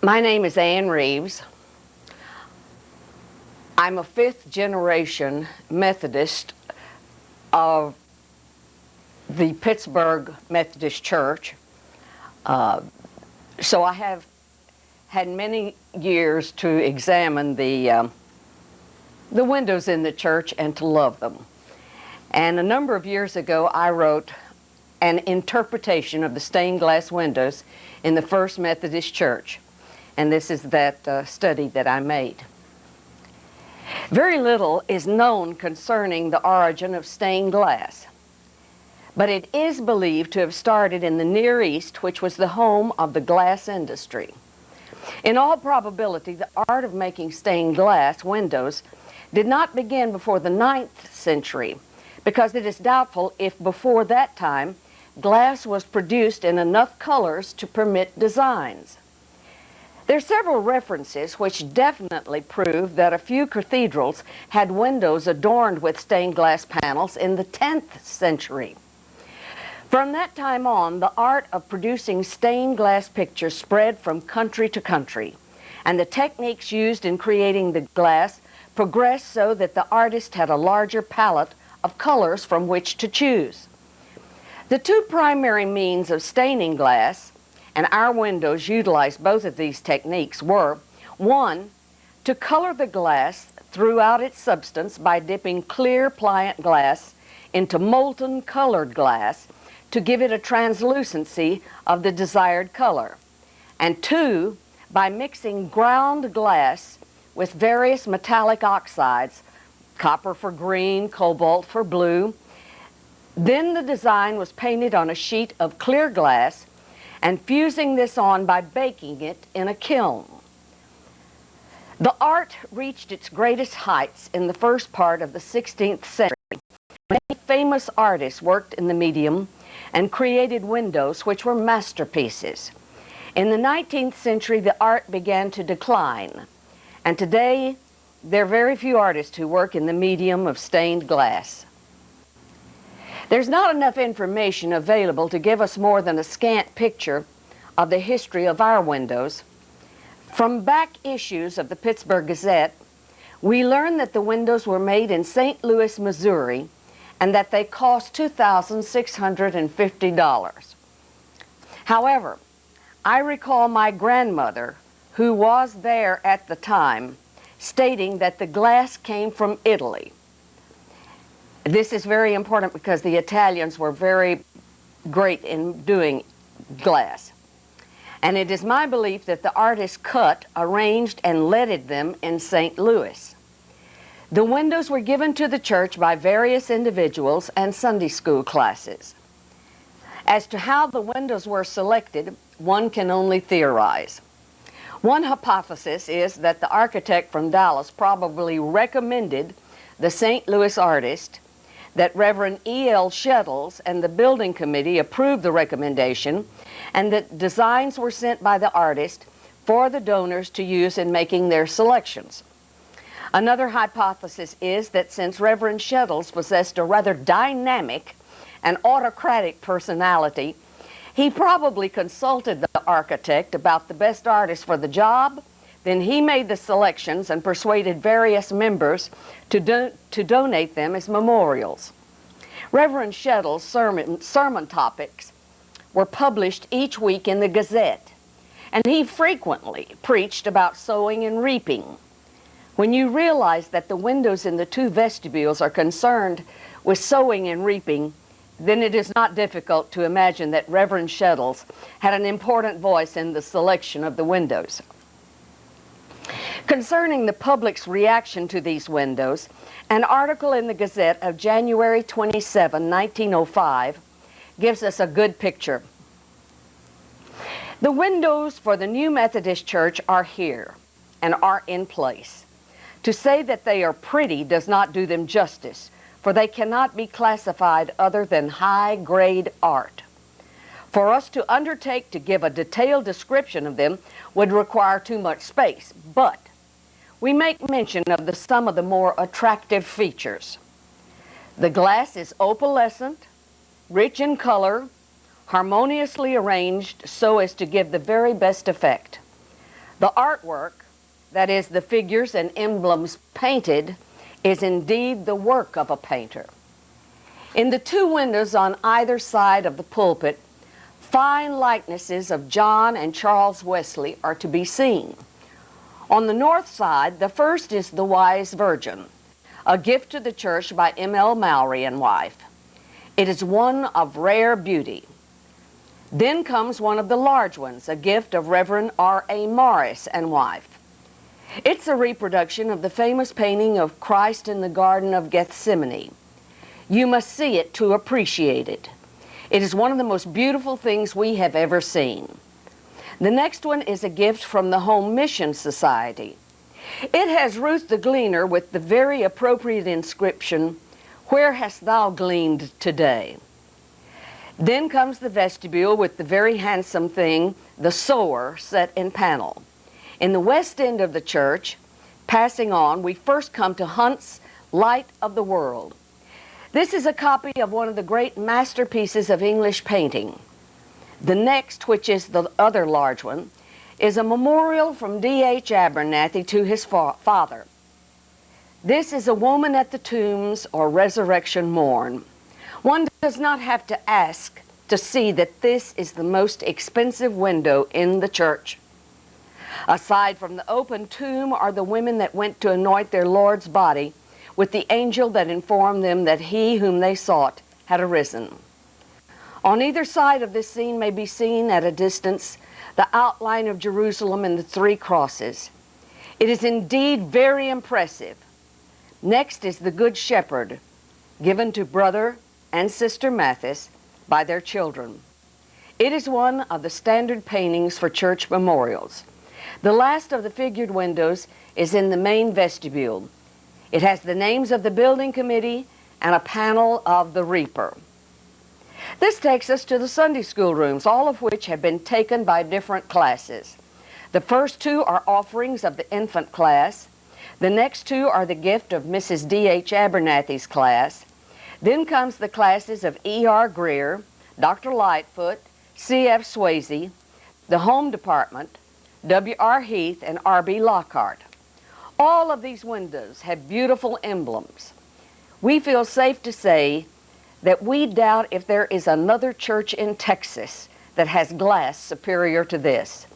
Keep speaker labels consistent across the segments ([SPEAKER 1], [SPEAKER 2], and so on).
[SPEAKER 1] My name is Ann Reeves. I'm a fifth generation Methodist of the Pittsburg Methodist Church. So I have had many years to examine the windows in the church and to love them. And a number of years ago I wrote an interpretation of the stained glass windows in the First Methodist Church. And this is that study that I made. Very little is known concerning the origin of stained glass, but it is believed to have started in the Near East, which was the home of the glass industry. In all probability, the art of making stained glass windows did not begin before the 9th century, because it is doubtful if before that time glass was produced in enough colors to permit designs. There are several references which definitely prove that a few cathedrals had windows adorned with stained glass panels in the 10th century. From that time on, the art of producing stained glass pictures spread from country to country, and the techniques used in creating the glass progressed so that the artist had a larger palette of colors from which to choose. The two primary means of staining glass, and our windows utilized both of these techniques, were, one, to color the glass throughout its substance by dipping clear pliant glass into molten colored glass to give it a translucency of the desired color, and two, by mixing ground glass with various metallic oxides, copper for green, cobalt for blue. Then the design was painted on a sheet of clear glass and fusing this on by baking it in a kiln. The art reached its greatest heights in the first part of the 16th century. Many famous artists worked in the medium and created windows which were masterpieces. In the 19th century, the art began to decline, and today there are very few artists who work in the medium of stained glass. There's not enough information available to give us more than a scant picture of the history of our windows. From back issues of the Pittsburg Gazette, we learn that the windows were made in St. Louis, Missouri, and that they cost $2,650. However, I recall my grandmother, who was there at the time, stating that the glass came from Italy. This is very important because the Italians were very great in doing glass. And it is my belief that the artist cut, arranged, and leaded them in St. Louis. The windows were given to the church by various individuals and Sunday school classes. As to how the windows were selected, one can only theorize. One hypothesis is that the architect from Dallas probably recommended the St. Louis artist, that Reverend E.L. Shettles and the building committee approved the recommendation, and that designs were sent by the artist for the donors to use in making their selections. Another hypothesis is that since Reverend Shettles possessed a rather dynamic and autocratic personality, he probably consulted the architect about the best artist for the job. Then he made the selections and persuaded various members to donate them as memorials. Reverend Shettles' sermon topics were published each week in the Gazette, and he frequently preached about sowing and reaping. When you realize that the windows in the two vestibules are concerned with sowing and reaping, then it is not difficult to imagine that Reverend Shettles had an important voice in the selection of the windows. Concerning the public's reaction to these windows, an article in the Gazette of January 27, 1905, gives us a good picture. The windows for the new Methodist Church are here and are in place. To say that they are pretty does not do them justice, for they cannot be classified other than high-grade art. For us to undertake to give a detailed description of them would require too much space, but we make mention of some of the more attractive features. The glass is opalescent, rich in color, harmoniously arranged so as to give the very best effect. The artwork, that is, the figures and emblems painted, is indeed the work of a painter. In the two windows on either side of the pulpit, fine likenesses of John and Charles Wesley are to be seen. On the north side, the first is the Wise Virgin, a gift to the church by M.L. Mowry and wife. It is one of rare beauty. Then comes one of the large ones, a gift of Reverend R.A. Morris and wife. It's a reproduction of the famous painting of Christ in the Garden of Gethsemane. You must see it to appreciate it. It is one of the most beautiful things we have ever seen. The next one is a gift from the Home Mission Society. It has Ruth the Gleaner with the very appropriate inscription, "Where hast thou gleaned today?" Then comes the vestibule with the very handsome thing, the sower, set in panel. In the west end of the church, passing on, we first come to Hunt's Light of the World. This is a copy of one of the great masterpieces of English painting. The next, which is the other large one, is a memorial from D.H. Abernathy to his father. This is a woman at the tombs or resurrection morn. One does not have to ask to see that this is the most expensive window in the church. Aside from the open tomb are the women that went to anoint their Lord's body with the angel that informed them that he whom they sought had arisen. On either side of this scene may be seen at a distance the outline of Jerusalem and the three crosses. It is indeed very impressive. Next is the Good Shepherd, given to Brother and Sister Mathis by their children. It is one of the standard paintings for church memorials. The last of the figured windows is in the main vestibule. It has the names of the building committee and a panel of the reaper. This takes us to the Sunday school rooms, all of which have been taken by different classes. The first two are offerings of the infant class. The next two are the gift of Mrs. D.H. Abernathy's class. Then comes the classes of E.R. Greer, Dr. Lightfoot, C.F. Swayze, the Home Department, W.R. Heath, and R.B. Lockhart. All of these windows have beautiful emblems. We feel safe to say that we doubt if there is another church in Texas that has glass superior to this.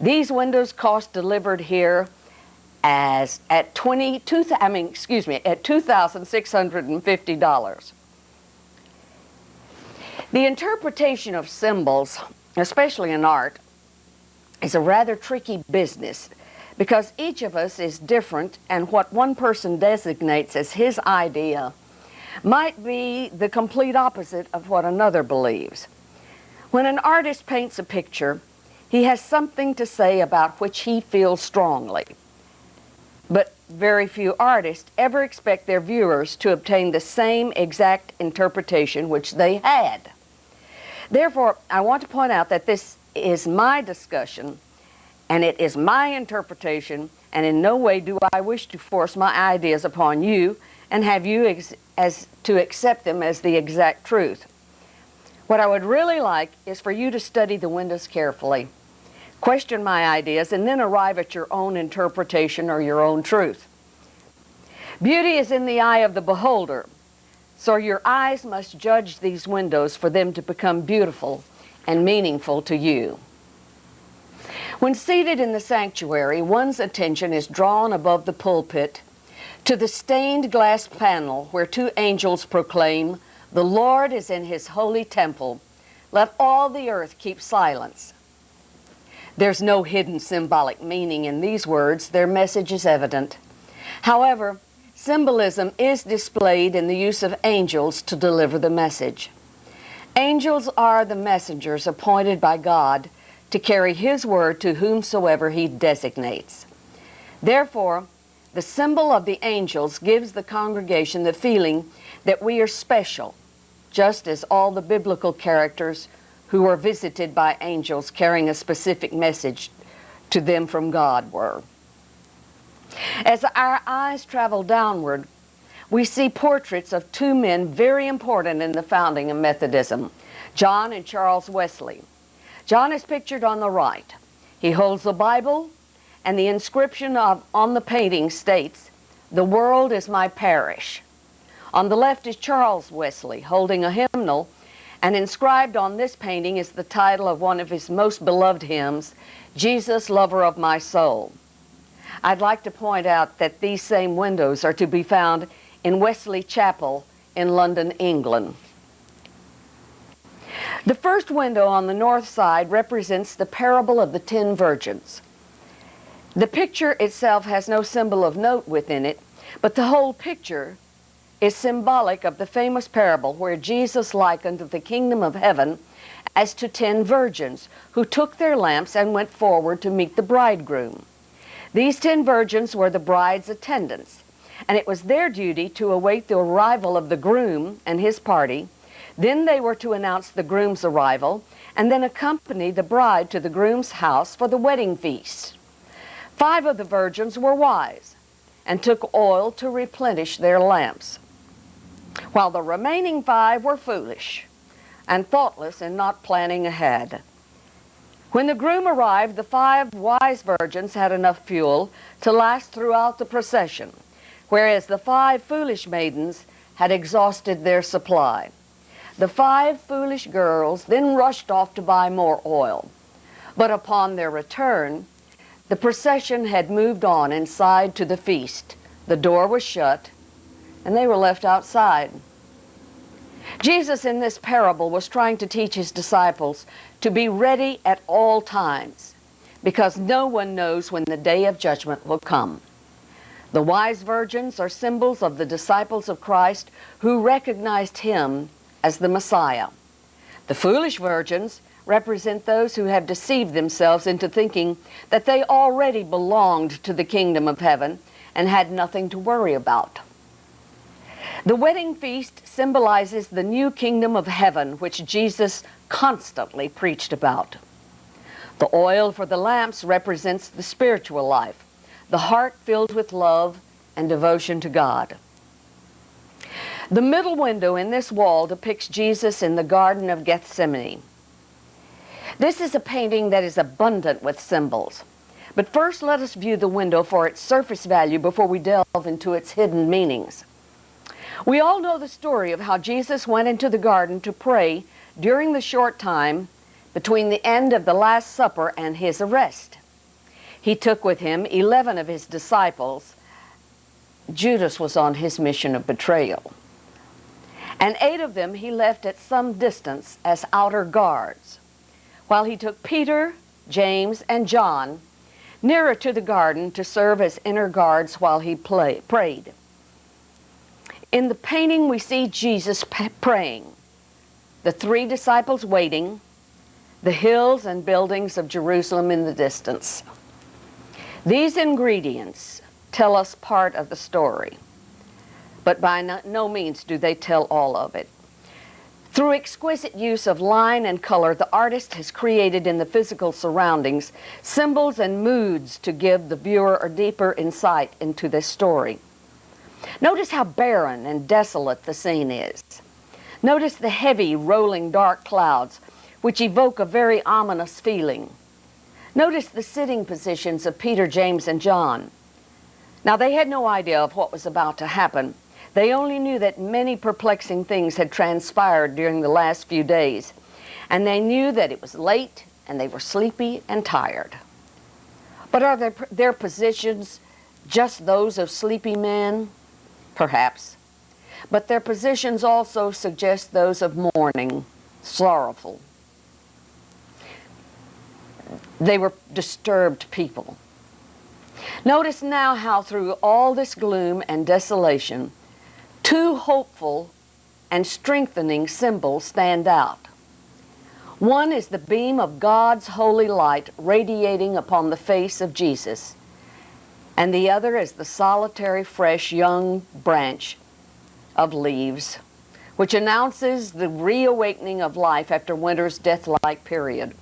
[SPEAKER 1] These windows cost delivered here at $2,650. The interpretation of symbols, especially in art, is a rather tricky business because each of us is different, and what one person designates as his idea might be the complete opposite of what another believes. When an artist paints a picture, he has something to say about which he feels strongly. But very few artists ever expect their viewers to obtain the same exact interpretation which they had. Therefore, I want to point out that this is my discussion, and it is my interpretation, and in no way do I wish to force my ideas upon you and have you to accept them as the exact truth. What I would really like is for you to study the windows carefully, question my ideas, and then arrive at your own interpretation or your own truth. Beauty is in the eye of the beholder, so your eyes must judge these windows for them to become beautiful and meaningful to you. When seated in the sanctuary, one's attention is drawn above the pulpit to the stained glass panel where two angels proclaim, "The Lord is in his holy temple. Let all the earth keep silence." There's no hidden symbolic meaning in these words. Their message is evident. However, symbolism is displayed in the use of angels to deliver the message. Angels are the messengers appointed by God to carry his word to whomsoever he designates. Therefore, the symbol of the angels gives the congregation the feeling that we are special, just as all the biblical characters who were visited by angels carrying a specific message to them from God were. As our eyes travel downward, we see portraits of two men very important in the founding of Methodism, John and Charles Wesley. John is pictured on the right. He holds the Bible and the inscription on the painting states, "The world is my parish." On the left is Charles Wesley holding a hymnal, and inscribed on this painting is the title of one of his most beloved hymns, "Jesus, Lover of My Soul." I'd like to point out that these same windows are to be found in Wesley Chapel in London, England. The first window on the north side represents the parable of the 10 virgins. The picture itself has no symbol of note within it, but the whole picture is symbolic of the famous parable where Jesus likened the kingdom of heaven as to 10 virgins who took their lamps and went forward to meet the bridegroom. These 10 virgins were the bride's attendants, and it was their duty to await the arrival of the groom and his party. Then they were to announce the groom's arrival and then accompany the bride to the groom's house for the wedding feast. 5 of the virgins were wise and took oil to replenish their lamps, while the remaining 5 were foolish and thoughtless in not planning ahead. When the groom arrived, the 5 wise virgins had enough fuel to last throughout the procession, whereas the 5 foolish maidens had exhausted their supply. The 5 foolish girls then rushed off to buy more oil, but upon their return, the procession had moved on inside to the feast. The door was shut, and they were left outside. Jesus in this parable was trying to teach his disciples to be ready at all times, because no one knows when the day of judgment will come. The wise virgins are symbols of the disciples of Christ who recognized him as the Messiah. The foolish virgins represent those who have deceived themselves into thinking that they already belonged to the kingdom of heaven and had nothing to worry about. The wedding feast symbolizes the new kingdom of heaven, which Jesus constantly preached about. The oil for the lamps represents the spiritual life, the heart filled with love and devotion to God. The middle window in this wall depicts Jesus in the Garden of Gethsemane. This is a painting that is abundant with symbols. But first let us view the window for its surface value before we delve into its hidden meanings. We all know the story of how Jesus went into the garden to pray during the short time between the end of the Last Supper and his arrest. He took with him 11 of his disciples. Judas was on his mission of betrayal. And 8 of them he left at some distance as outer guards, while he took Peter, James, and John nearer to the garden to serve as inner guards while he prayed. In the painting we see Jesus praying, the 3 disciples waiting, the hills and buildings of Jerusalem in the distance. These ingredients tell us part of the story, but by no means do they tell all of it. Through exquisite use of line and color, the artist has created in the physical surroundings symbols and moods to give the viewer a deeper insight into this story. Notice how barren and desolate the scene is. Notice the heavy, rolling dark clouds, which evoke a very ominous feeling. Notice the sitting positions of Peter, James, and John. Now, they had no idea of what was about to happen. They only knew that many perplexing things had transpired during the last few days, and they knew that it was late and they were sleepy and tired. But are their positions just those of sleepy men? Perhaps. But their positions also suggest those of mourning, sorrowful. They were disturbed people. Notice now how through all this gloom and desolation, 2 hopeful and strengthening symbols stand out. One is the beam of God's holy light radiating upon the face of Jesus, and the other is the solitary, fresh, young branch of leaves, which announces the reawakening of life after winter's death-like period.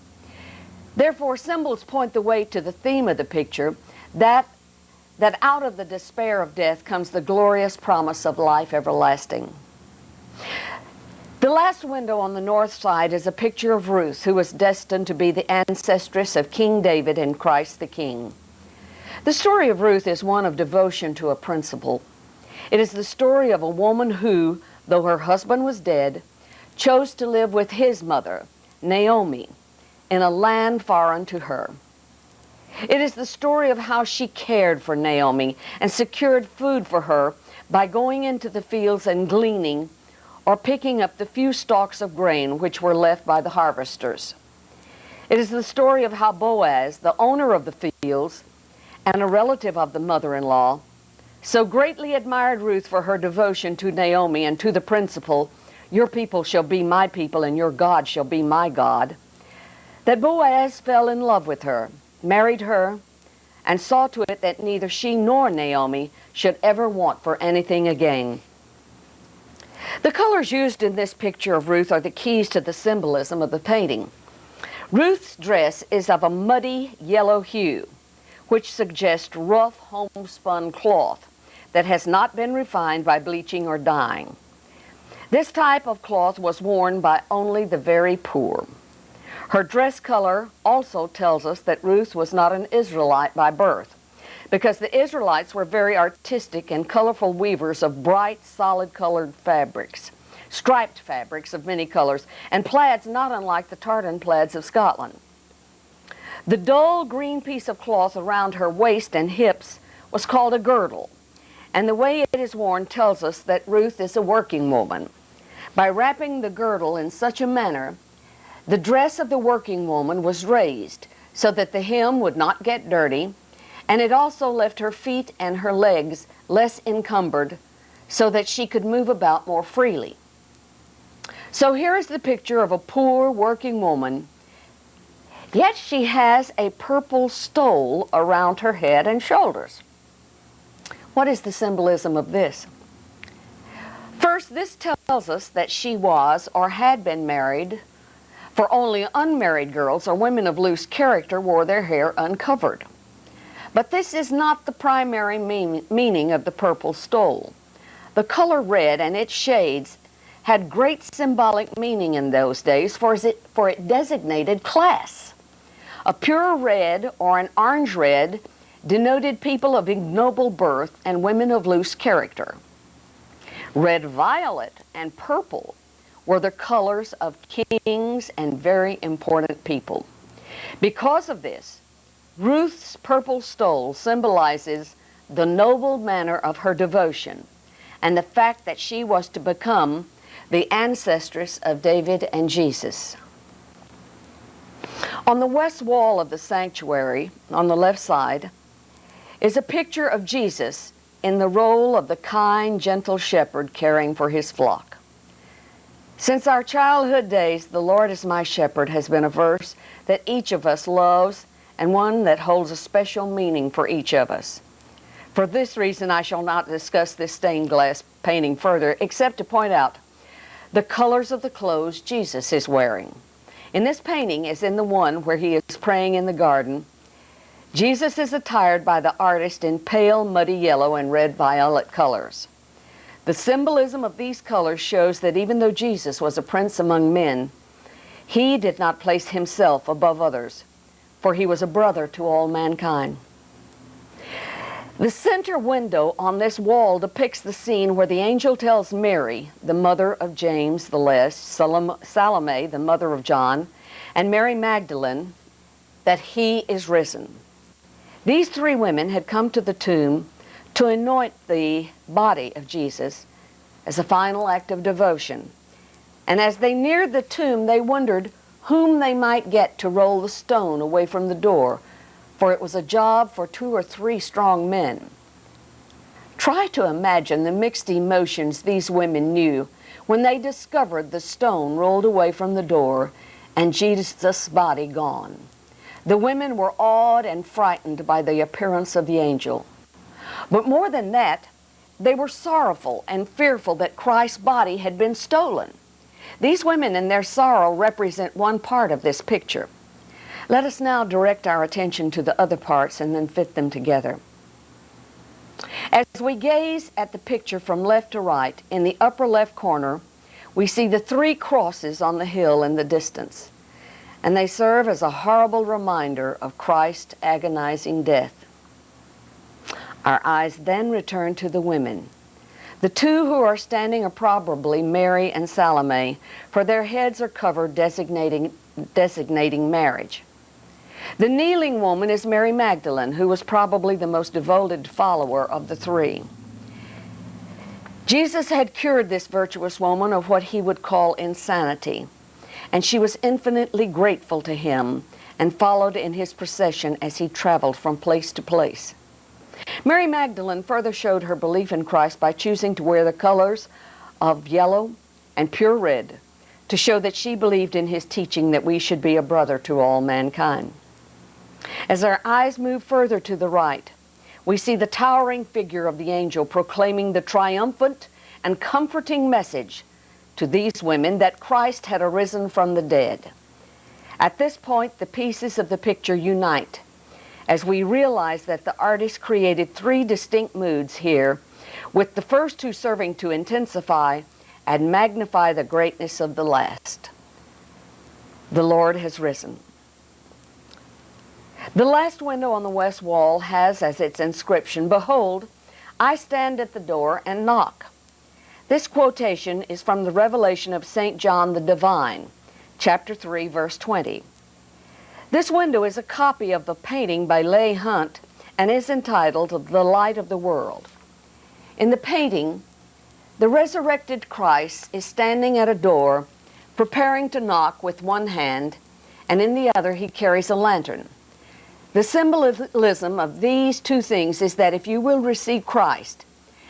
[SPEAKER 1] Therefore, symbols point the way to the theme of the picture, that out of the despair of death comes the glorious promise of life everlasting. The last window on the north side is a picture of Ruth, who was destined to be the ancestress of King David and Christ the King. The story of Ruth is one of devotion to a principle. It is the story of a woman who, though her husband was dead, chose to live with his mother, Naomi, in a land foreign to her. It is the story of how she cared for Naomi and secured food for her by going into the fields and gleaning or picking up the few stalks of grain which were left by the harvesters. It is the story of how Boaz, the owner of the fields and a relative of the mother-in-law, so greatly admired Ruth for her devotion to Naomi and to the principle, "Your people shall be my people and your God shall be my God," that Boaz fell in love with her, married her, and saw to it that neither she nor Naomi should ever want for anything again. The colors used in this picture of Ruth are the keys to the symbolism of the painting. Ruth's dress is of a muddy yellow hue, which suggests rough homespun cloth that has not been refined by bleaching or dyeing. This type of cloth was worn by only the very poor. Her dress color also tells us that Ruth was not an Israelite by birth, because the Israelites were very artistic and colorful weavers of bright, solid-colored fabrics, striped fabrics of many colors, and plaids not unlike the tartan plaids of Scotland. The dull green piece of cloth around her waist and hips was called a girdle, and the way it is worn tells us that Ruth is a working woman. By wrapping the girdle in such a manner, the dress of the working woman was raised so that the hem would not get dirty, and it also left her feet and her legs less encumbered so that she could move about more freely. So here is the picture of a poor working woman, yet she has a purple stole around her head and shoulders. What is the symbolism of this? First, this tells us that she was or had been married, for only unmarried girls or women of loose character wore their hair uncovered. But this is not the primary meaning of the purple stole. The color red and its shades had great symbolic meaning in those days, for it designated class. A pure red or an orange red denoted people of ignoble birth and women of loose character. Red violet and purple were the colors of kings and very important people. Because of this, Ruth's purple stole symbolizes the noble manner of her devotion and the fact that she was to become the ancestress of David and Jesus. On the west wall of the sanctuary, on the left side, is a picture of Jesus in the role of the kind, gentle shepherd caring for his flock. Since our childhood days, "The Lord is my shepherd" has been a verse that each of us loves and one that holds a special meaning for each of us. For this reason, I shall not discuss this stained glass painting further, except to point out the colors of the clothes Jesus is wearing. In this painting, as in the one where he is praying in the garden, Jesus is attired by the artist in pale, muddy yellow and red violet colors. The symbolism of these colors shows that even though Jesus was a prince among men, he did not place himself above others, for he was a brother to all mankind. The center window on this wall depicts the scene where the angel tells Mary, the mother of James the Less, Salome, the mother of John, and Mary Magdalene, that he is risen. These three women had come to the tomb to anoint the body of Jesus as a final act of devotion. And as they neared the tomb, they wondered whom they might get to roll the stone away from the door, for it was a job for 2 or 3 strong men. Try to imagine the mixed emotions these women knew when they discovered the stone rolled away from the door and Jesus' body gone. The women were awed and frightened by the appearance of the angel. But more than that, they were sorrowful and fearful that Christ's body had been stolen. These women in their sorrow represent one part of this picture. Let us now direct our attention to the other parts and then fit them together. As we gaze at the picture from left to right, in the upper left corner, we see the 3 crosses on the hill in the distance, and they serve as a horrible reminder of Christ's agonizing death. Our eyes then return to the women. The two who are standing are probably Mary and Salome, for their heads are covered, designating marriage. The kneeling woman is Mary Magdalene, who was probably the most devoted follower of the three. Jesus had cured this virtuous woman of what he would call insanity, and she was infinitely grateful to him and followed in his procession as he traveled from place to place. Mary Magdalene further showed her belief in Christ by choosing to wear the colors of yellow and pure red to show that she believed in his teaching that we should be a brother to all mankind. As our eyes move further to the right, we see the towering figure of the angel proclaiming the triumphant and comforting message to these women that Christ had arisen from the dead. At this point, the pieces of the picture unite as we realize that the artist created three distinct moods here, with the first two serving to intensify and magnify the greatness of the last. The Lord has risen. The last window on the west wall has as its inscription, "Behold, I stand at the door and knock." This quotation is from the Revelation of St. John the Divine, chapter 3, verse 20. This window is a copy of the painting by Leigh Hunt and is entitled "The Light of the World." In the painting, the resurrected Christ is standing at a door, preparing to knock with one hand, and in the other he carries a lantern. The symbolism of these two things is that if you will receive Christ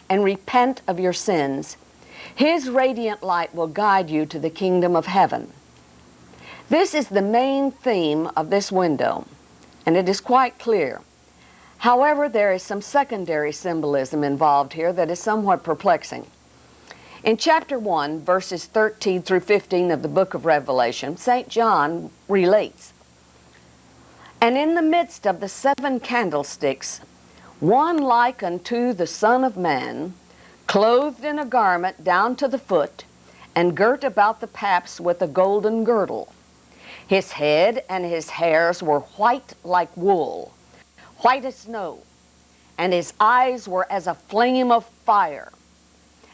[SPEAKER 1] and repent of your sins, his radiant light will guide you to the kingdom of heaven. This is the main theme of this window, and it is quite clear. However, there is some secondary symbolism involved here that is somewhat perplexing. In chapter 1, verses 13 through 15 of the book of Revelation, St. John relates, "And in the midst of the 7 candlesticks, one like unto the Son of Man, clothed in a garment down to the foot, and girt about the paps with a golden girdle. His head and his hairs were white like wool, white as snow, and his eyes were as a flame of fire,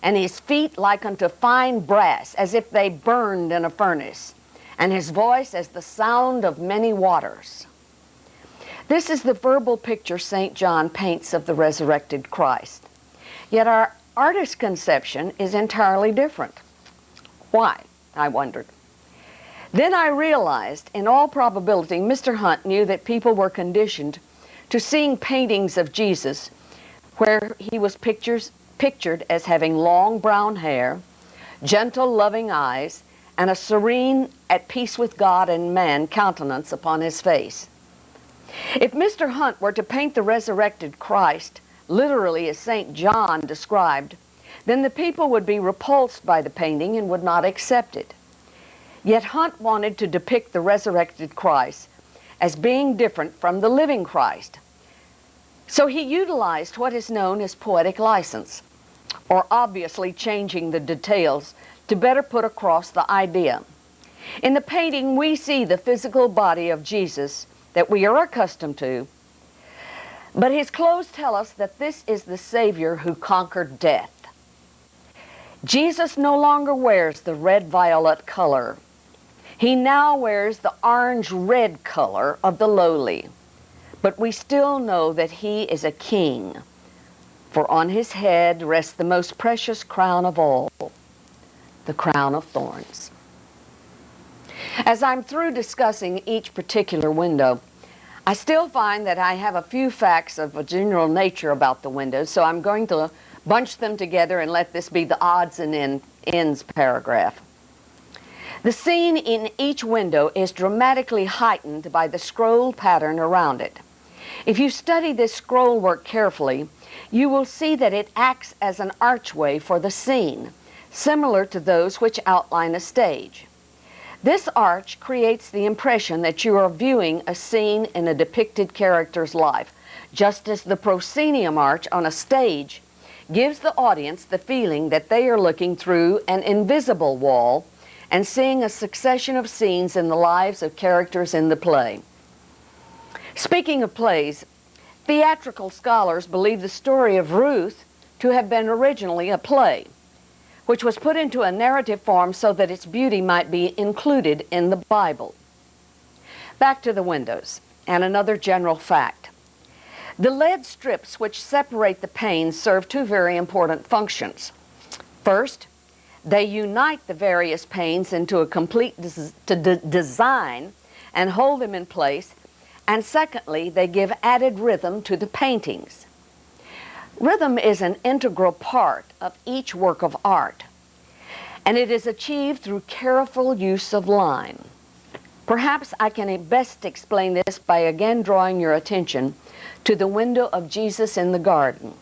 [SPEAKER 1] and his feet like unto fine brass, as if they burned in a furnace, and his voice as the sound of many waters." This is the verbal picture St. John paints of the resurrected Christ. Yet our artist's conception is entirely different. Why? I wondered. Then I realized, in all probability, Mr. Hunt knew that people were conditioned to seeing paintings of Jesus where he was pictured as having long brown hair, gentle, loving eyes, and a serene, at peace with God and man countenance upon his face. If Mr. Hunt were to paint the resurrected Christ literally as St. John described, then the people would be repulsed by the painting and would not accept it. Yet Hunt wanted to depict the resurrected Christ as being different from the living Christ. So he utilized what is known as poetic license, or obviously changing the details to better put across the idea. In the painting, we see the physical body of Jesus that we are accustomed to, but his clothes tell us that this is the Savior who conquered death. Jesus no longer wears the red-violet color. He now wears the orange-red color of the lowly, but we still know that he is a king, for on his head rests the most precious crown of all, the crown of thorns. As I'm through discussing each particular window, I still find that I have a few facts of a general nature about the windows, so I'm going to bunch them together and let this be the odds and ends paragraph. The scene in each window is dramatically heightened by the scroll pattern around it. If you study this scroll work carefully, you will see that it acts as an archway for the scene, similar to those which outline a stage. This arch creates the impression that you are viewing a scene in a depicted character's life, just as the proscenium arch on a stage gives the audience the feeling that they are looking through an invisible wall and seeing a succession of scenes in the lives of characters in the play. Speaking of plays, Theatrical scholars believe the story of Ruth to have been originally a play, which was put into a narrative form so that its beauty might be included in the Bible. Back to the windows, and another general fact. The lead strips which separate the panes serve two very important functions. First, they unite the various panes into a complete design and hold them in place, and secondly, they give added rhythm to the paintings. Rhythm is an integral part of each work of art, and it is achieved through careful use of line. Perhaps I can best explain this by again drawing your attention to the window of Jesus in the garden.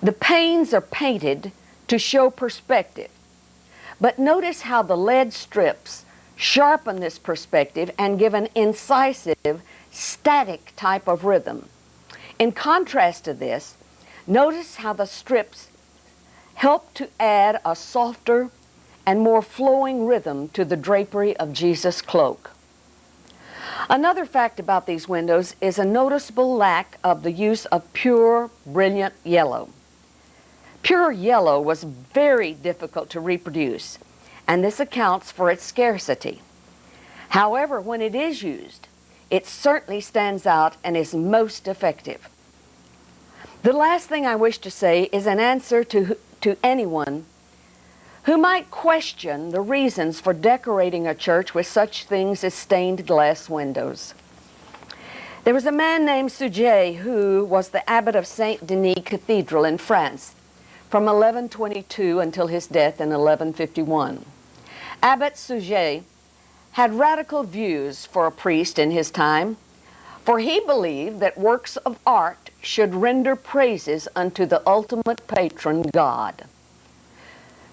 [SPEAKER 1] The panes are painted to show perspective, but notice how the lead strips sharpen this perspective and give an incisive, static type of rhythm. In contrast to this, notice how the strips help to add a softer and more flowing rhythm to the drapery of Jesus' cloak. Another fact about these windows is a noticeable lack of the use of pure, brilliant yellow. Pure yellow was very difficult to reproduce, and this accounts for its scarcity. However, when it is used, it certainly stands out and is most effective. The last thing I wish to say is an answer to anyone who might question the reasons for decorating a church with such things as stained glass windows. There was a man named Suger who was the abbot of Saint Denis Cathedral in France from 1122 until his death in 1151. Abbot Suger had radical views for a priest in his time, for he believed that works of art should render praises unto the ultimate patron God.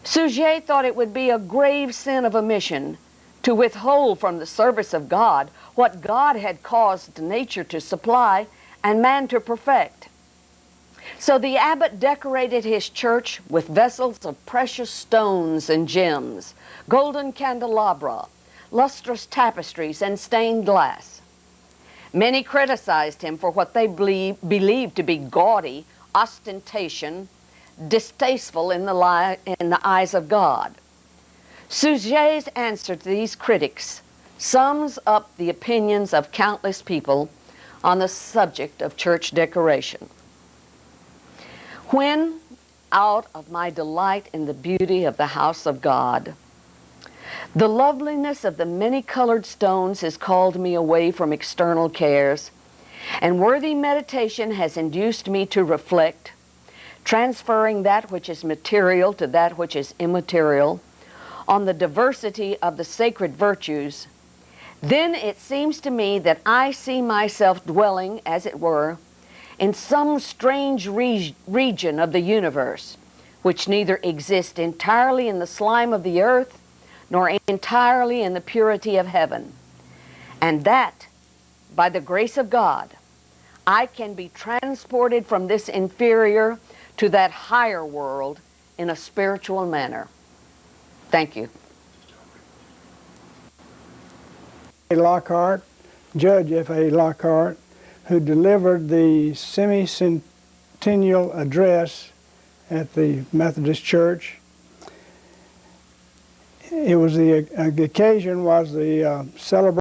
[SPEAKER 1] Suger thought it would be a grave sin of omission to withhold from the service of God what God had caused nature to supply and man to perfect. So the abbot decorated his church with vessels of precious stones and gems, golden candelabra, lustrous tapestries, and stained glass. Many criticized him for what they believed to be gaudy ostentation, distasteful in the eyes of God. Suger's answer to these critics sums up the opinions of countless people on the subject of church decoration. When, out of my delight in the beauty of the house of God, the loveliness of the many-colored stones has called me away from external cares, and worthy meditation has induced me to reflect, transferring that which is material to that which is immaterial, on the diversity of the sacred virtues, then it seems to me that I see myself dwelling, as it were, in some strange region of the universe, which neither exists entirely in the slime of the earth, nor entirely in the purity of heaven, and that, by the grace of God, I can be transported from this inferior to that higher world in a spiritual manner. Thank you.
[SPEAKER 2] Lockhart, Judge F.A. Lockhart, who delivered the semi-centennial address at the Methodist Church. It was the occasion was the celebration